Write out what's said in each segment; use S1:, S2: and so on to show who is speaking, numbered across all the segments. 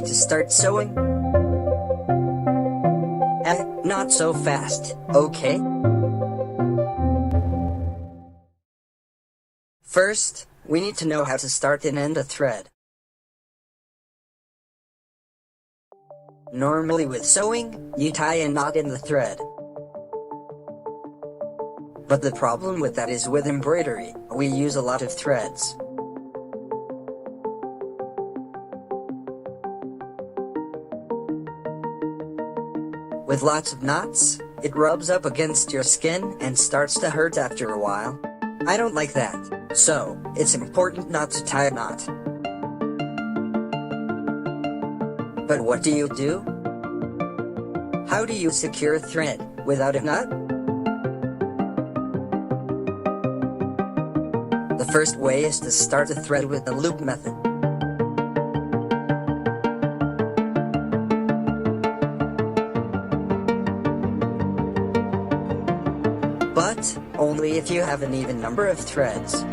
S1: to start sewing? And not so fast, okay? First, we need to know how to start and end a thread. Normally with sewing, you tie a knot in the thread. But the problem with that is with embroidery, we use a lot of threads. With lots of knots, it rubs up against your skin and starts to hurt after a while. I don't like that, so it's important not to tie a knot. But what do you do? How do you secure a thread without a knot? The first way is to start a thread with the loop method. But only if you have an even number of threads.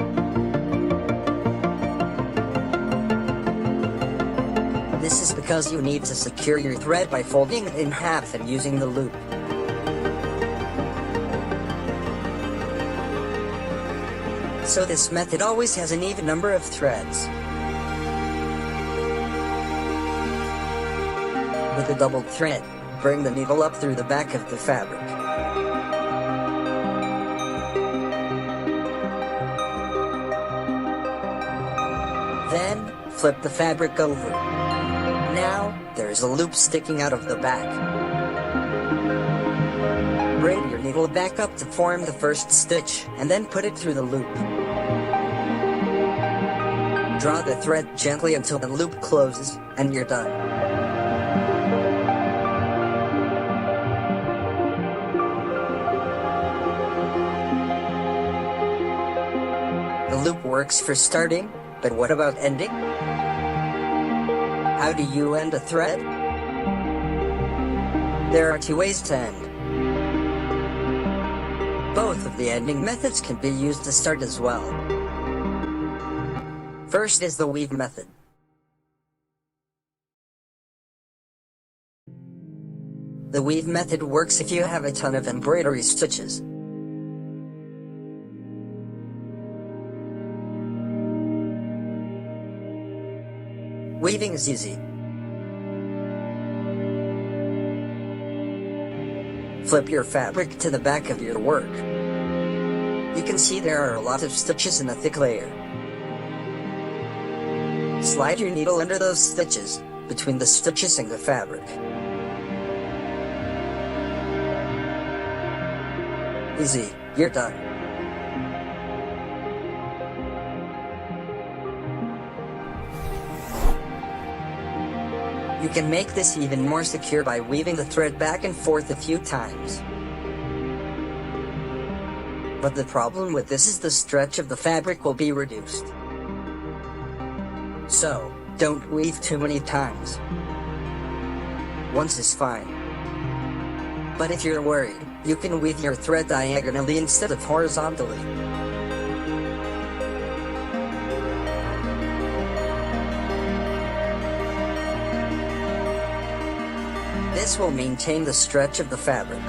S1: This is because you need to secure your thread by folding it in half and using the loop. So this method always has an even number of threads. With a doubled thread, bring the needle up through the back of the fabric. Then, flip the fabric over. Now, there is a loop sticking out of the back. Bring your needle back up to form the first stitch, and then put it through the loop. Draw the thread gently until the loop closes, and you're done. The loop works for starting, but what about ending? How do you end a thread? There are two ways to end. Both of the ending methods can be used to start as well. First is the weave method. The weave method works if you have a ton of embroidery stitches. Weaving is easy. Flip your fabric to the back of your work. You can see there are a lot of stitches in a thick layer. Slide your needle under those stitches, between the stitches and the fabric. Easy, you're done. You can make this even more secure by weaving the thread back and forth a few times. But the problem with this is the stretch of the fabric will be reduced. So, don't weave too many times. Once is fine. But if you're worried, you can weave your thread diagonally instead of horizontally. This will maintain the stretch of the fabric.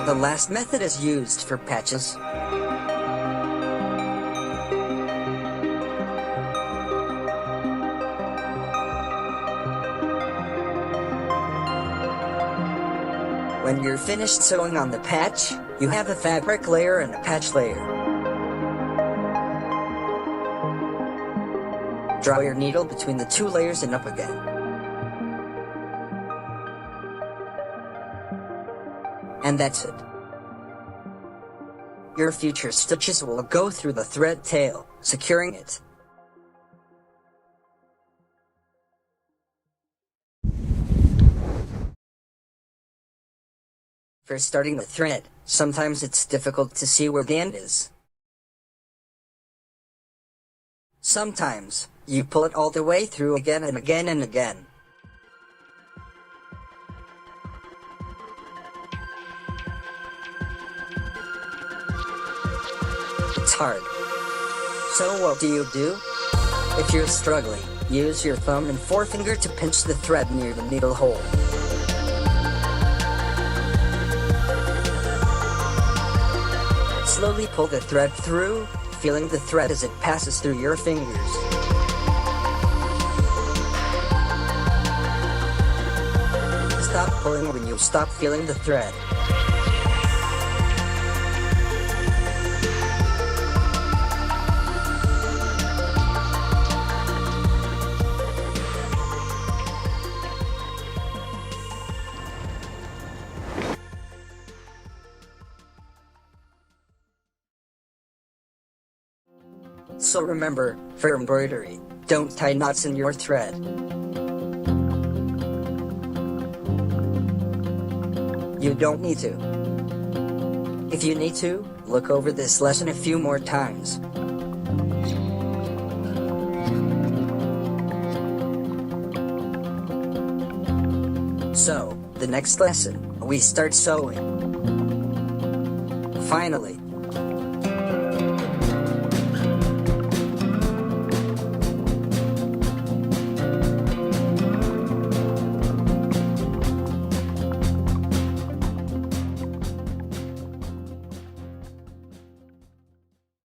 S1: The last method is used for patches. When you're finished sewing on the patch, you have a fabric layer and a patch layer. Draw your needle between the two layers and up again. And that's it. Your future stitches will go through the thread tail, securing it. For starting the thread, sometimes it's difficult to see where the end is. Sometimes, You pull it all the way through again and again and again. It's hard. So what do? If you're struggling, use your thumb and forefinger to pinch the thread near the needle hole. Slowly pull the thread through, feeling the thread as it passes through your fingers. Stop pulling when you stop feeling the thread. So remember, for embroidery, don't tie knots in your thread. You don't need to. If you need to, look over this lesson a few more times. So, the next lesson, we start sewing. Finally,